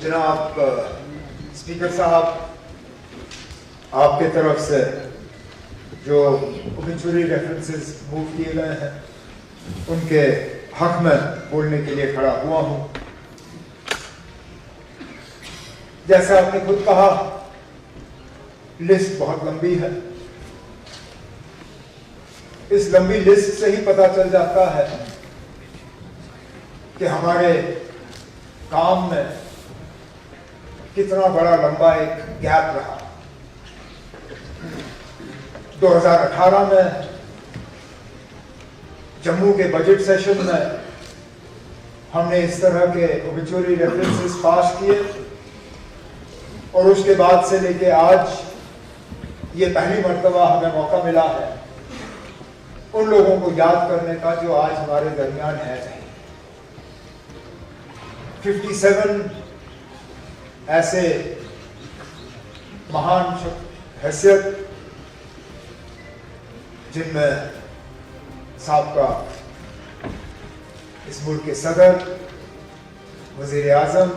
जनाब स्पीकर साहब, आपके तरफ से जो ओबिचुरी रेफरेंसेस मूव किए गए हैं उनके हक में बोलने के लिए खड़ा हुआ हूं। जैसा आपने खुद कहा, लिस्ट बहुत लंबी है। इस लंबी लिस्ट से ही पता चल जाता है कि हमारे काम में कितना बड़ा लंबा एक गैप रहा। 2018 में जम्मू के बजट सेशन में हमने इस तरह के ओबिचुरी रेफरेंसेस पास किए और उसके बाद से लेके आज ये पहली मर्तबा हमें मौका मिला है उन लोगों को याद करने का जो आज हमारे दरमियान है नहीं। 57 ऐसे महान हैसियत जिनमें साबका इस मुल्क के सदर, वजीर आजम,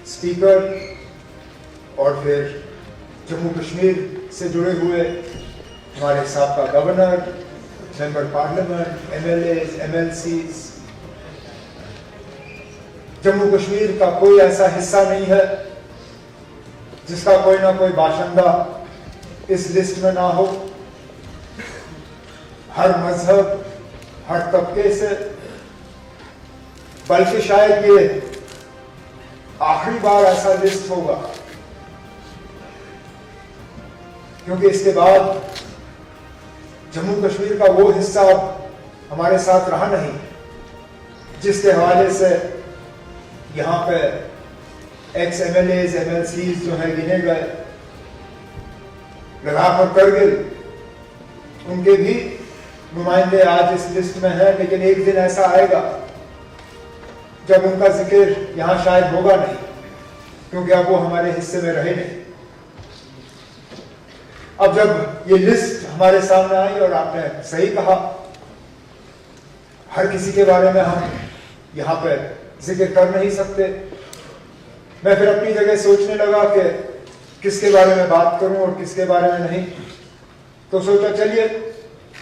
स्पीकर और फिर जम्मू कश्मीर से जुड़े हुए हमारे साबका governor, member parliament, MLAs, MLCs। Jammu Kashmir का कोई ऐसा हिस्सा नहीं है जिसका कोई ना कोई बाशिंदा इस लिस्ट में ना हो। हर मजहब, हर तबके से, बल्कि शायद ये आखिरी बार ऐसा लिस्ट होगा, क्योंकि इसके बाद जम्मू कश्मीर का वो हिस्सा हमारे साथ रहा नहीं जिसके हवाले से यहाँ पे एक्स MLAs, MLCs जो है गिने गए, लद्दाख और करगिल, उनके भी नुमाइंदे आज इस लिस्ट में हैं। लेकिन एक दिन ऐसा आएगा जब उनका जिक्र यहाँ शायद होगा नहीं, क्योंकि अब वो हमारे हिस्से में रहे नहीं। अब जब ये लिस्ट हमारे सामने आई, और आपने सही कहा, हर किसी के बारे में हम यहाँ पे जिक्र कर नहीं सकते। मैं फिर अपनी जगह सोचने लगा कि किसके बारे में बात करूं और किसके बारे में नहीं। तो सोचा चलिए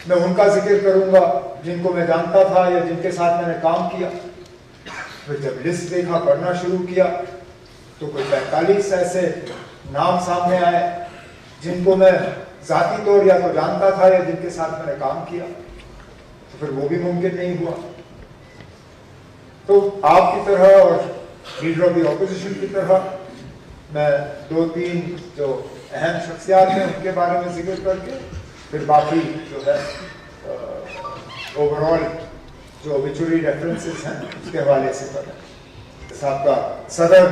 मैं उनका जिक्र करूंगा जिनको मैं जानता था या जिनके साथ मैंने काम किया। फिर जब लिस्ट देखा, पढ़ना शुरू किया, तो कोई 45 ऐसे नाम सामने आए जिनको मैं जाती तौर या तो जानता था या जिनके साथ मैंने काम किया। तो फिर वो भी मुमकिन नहीं हुआ। तो आपकी तरह और लीडर ऑफ द ऑपोजिशन की तरह मैं 2-3 जो अहम शख्सियात हैं उनके बारे में जिक्र करके फिर बाकी जो है ओवरऑल जो ओबिचुरी रेफरेंसेस हैं उसके हवाले से करें। साहब का सदर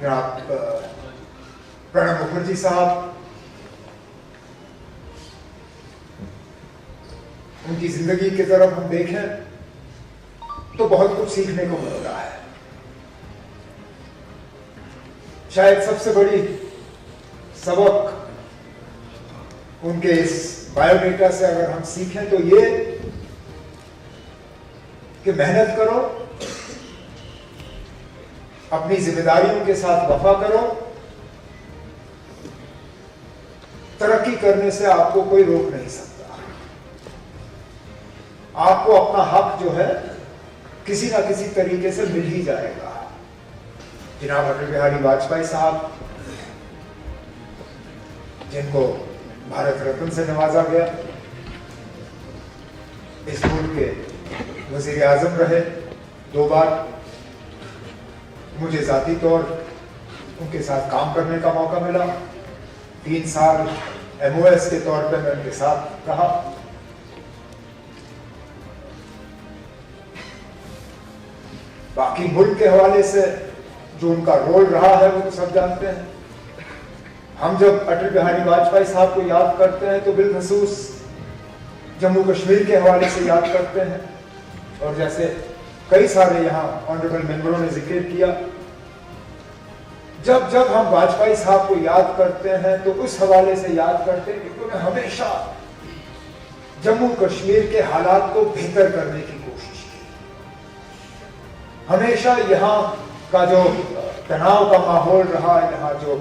जनाब प्रणब मुखर्जी साहब, उनकी जिंदगी की तरफ हम देखें तो बहुत कुछ सीखने को मिल रहा है। शायद सबसे बड़ी सबक उनके इस बायोडेटा से अगर हम सीखें तो ये कि मेहनत करो, अपनी जिम्मेदारियों के साथ वफा करो, तरक्की करने से आपको कोई रोक नहीं सकता। आपको अपना हक जो है किसी ना किसी तरीके से मिल ही जाएगा। जनाब अटल बिहारी वाजपेयी साहब, जिनको भारत रत्न से नवाजा गया, इस मुल्क के वजीर आजम रहे 2 बार। मुझे जाती तौर उनके साथ काम करने का मौका मिला। 3 साल MOS के तौर पे मैं उनके साथ रहा। बाकी मुल्क के हवाले से जो उनका रोल रहा है वो तो सब जानते हैं। हम जब अटल बिहारी वाजपेयी साहब को याद करते हैं तो बिलखसूस जम्मू कश्मीर के हवाले से याद करते हैं, और जैसे कई सारे यहाँ ऑनरेबल मेंबरों ने जिक्र किया, जब जब हम वाजपेयी साहब को याद करते हैं तो उस हवाले से याद करते हैं कि उन्होंने हमेशा जम्मू कश्मीर के हालात को बेहतर करने की कोशिश की। हमेशा यहाँ का जो तनाव का माहौल रहा, यहाँ जो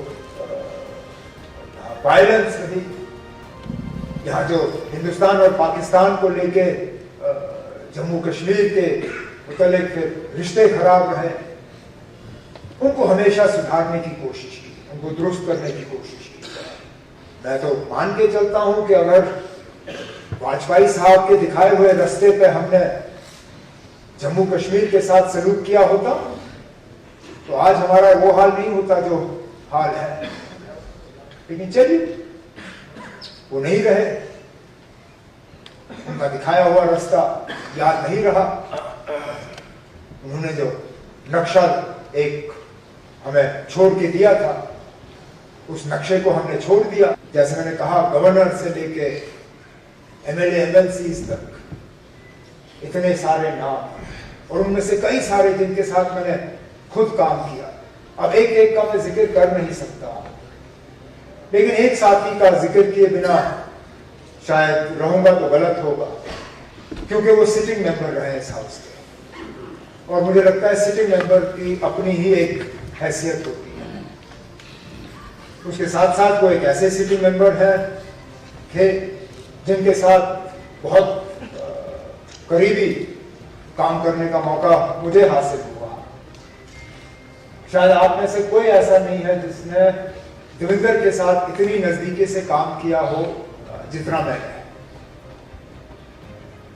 वायलेंस रही, यहाँ जो हिंदुस्तान और पाकिस्तान को लेके जम्मू कश्मीर के मुतालिक फिर रिश्ते खराब रहे, उनको हमेशा सुधारने की कोशिश की, उनको दुरुस्त करने की कोशिश की। मैं तो मान के चलता हूं कि अगर वाजपेयी साहब के दिखाए हुए रास्ते पे हमने जम्मू कश्मीर के साथ सलूक किया होता तो आज हमारा वो हाल नहीं होता जो हाल है। लेकिन चलिए, वो नहीं रहे, उनका दिखाया हुआ रास्ता याद नहीं रहा। उन्होंने जो नक्शा एक हमें छोड़ के दिया था, उस नक्शे को हमने छोड़ दिया। जैसे मैंने कहा, गवर्नर से लेके एमएलए एमएलसीज तक इतने सारे नाम, और उनमें से कई सारे जिनके साथ मैंने खुद काम किया। अब एक एक का मैं जिक्र कर नहीं सकता, लेकिन एक साथी का जिक्र किए बिना शायद रहूंगा तो गलत होगा, क्योंकि वो सिटिंग मेंबर रहे इस हाउस के, और मुझे लगता है सिटिंग मेंबर की अपनी ही एक हैसियत होती है। उसके साथ साथ वो एक ऐसे सिटिंग मेंबर है थे जिनके साथ बहुत करीबी काम करने का मौका मुझे हासिल हुआ। शायद आप में से कोई ऐसा नहीं है जिसने देवेंद्र के साथ इतनी नजदीकी से काम किया हो जितना मैंने।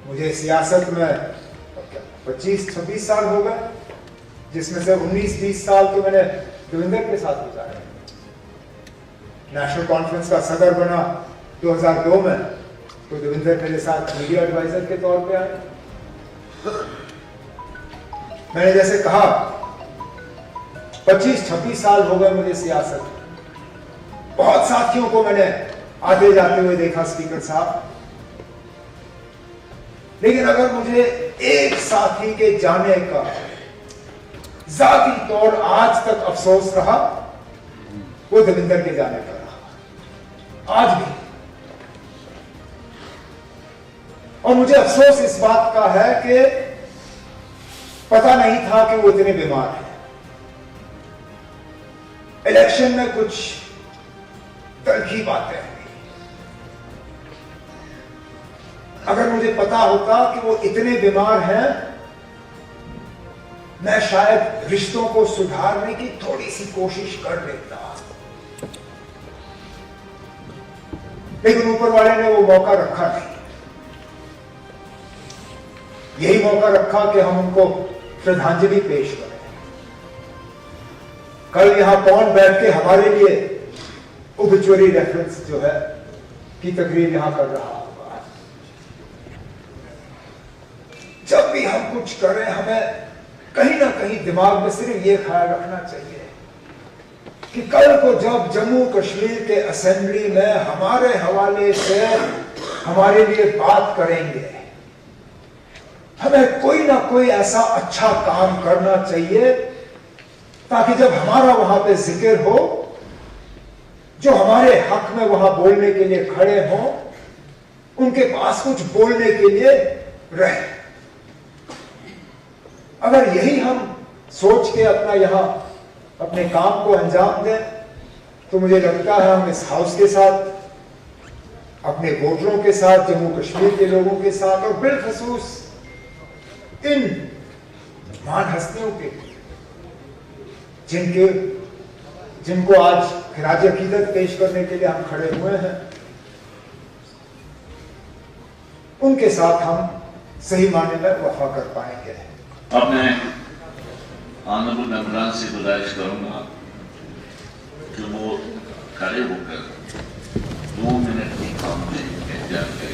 मुझे सियासत में 25-26 साल हो गए, जिसमें से 19-20 साल तो मैंने देवेंद्र के साथ गुजारे। नेशनल कॉन्फ्रेंस का सदर बना 2002 में, तो देवेंद्र मेरे साथ मीडिया एडवाइजर के तौर पे आए। मैंने जैसे कहा 25-26 साल हो गए मुझे सियासत में। बहुत साथियों को मैंने आते जाते हुए देखा स्पीकर साहब, लेकिन अगर मुझे एक साथी के जाने का जाती तौर आज तक अफसोस रहा, वो देवेंद्र के जाने का रहा, आज भी। और मुझे अफसोस इस बात का है कि पता नहीं था कि वो इतने बीमार हैं। इलेक्शन में कुछ तल्खी बातें हुई। अगर मुझे पता होता कि वो इतने बीमार हैं, मैं शायद रिश्तों को सुधारने की थोड़ी सी कोशिश कर लेता, लेकिन ऊपर वाले ने वो मौका रखा नहीं। यही मौका रखा कि हम उनको श्रद्धांजलि पेश करें। कल यहां कौन बैठ के हमारे लिए ओबिचुअरी रेफरेंस जो है की तकरीर यहां कर रहा होगा। जब भी हम कुछ करें, हमें कहीं ना कहीं दिमाग में सिर्फ ये ख्याल रखना चाहिए कि कल को जब जम्मू कश्मीर के असेंबली में हमारे हवाले से हमारे लिए बात करेंगे, हमें कोई ना कोई ऐसा अच्छा काम करना चाहिए ताकि जब हमारा वहां पे जिक्र हो, जो हमारे हक में वहां बोलने के लिए खड़े हों, उनके पास कुछ बोलने के लिए रहे। अगर यही हम सोच के अपना यहां अपने काम को अंजाम दें, तो मुझे लगता है हम इस हाउस के साथ, अपने वोटरों के साथ, जम्मू कश्मीर के लोगों के साथ, और बिलखसूस इन महान हस्तियों के जिनको आज खिराज अकीदत पेश करने के लिए हम खड़े हुए हैं, उनके साथ हम सही मायने में वफा कर पाएंगे। अब मैं ऑनरेबल मेंबरान से गुजारिश करूंगा कि वो खड़े होकर 2 मिनट की काम में एहतियात करें।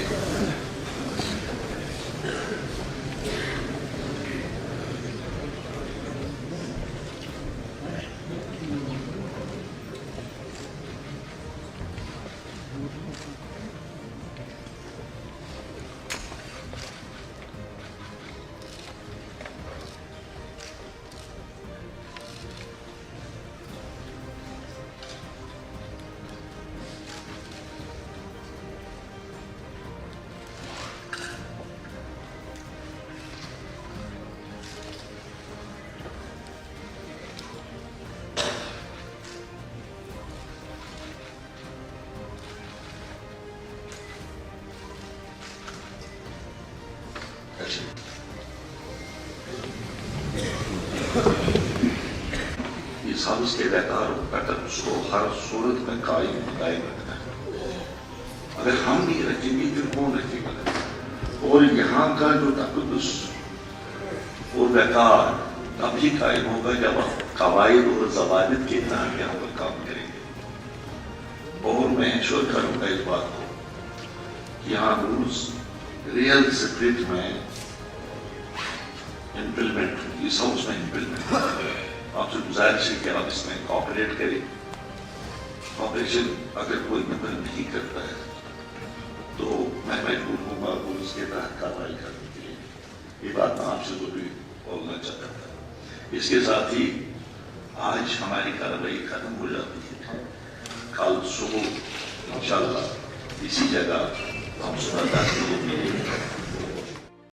हम के वकार पैटर्न को हर सूरत में कायम रखना है। अगर हम नहीं रखेंगे फिर कौन रखेगा? और यहाँ का जो तकद्दुस और वकार तभी कायम होगा जब हम कवायद और ज़वाबित के तहत यहाँ पर काम करेंगे। और मैं श्योर करूँगा इस बात को कि यहाँ रूल्स रियल स्पिरिट में इम्प्लीमेंट होंगे, इस हाउस में इम्प्लीमेंट होंगे। आपसे गुजारिश है कि आप इसमें कॉपरेट करें। कॉपरेशन अगर कोई मेंबर नहीं करता है तो मैं मजबूर हूँगा रूल्स के तहत कार्रवाई करने के लिए। ये बात मैं आपसे जरूरी बोलना चाहता था। इसके साथ ही आज हमारी कार्रवाई खत्म हो जाती है। कल सुबह इंशाअल्लाह इसी जगह हम सुबह 10 बजे मिलेंगे।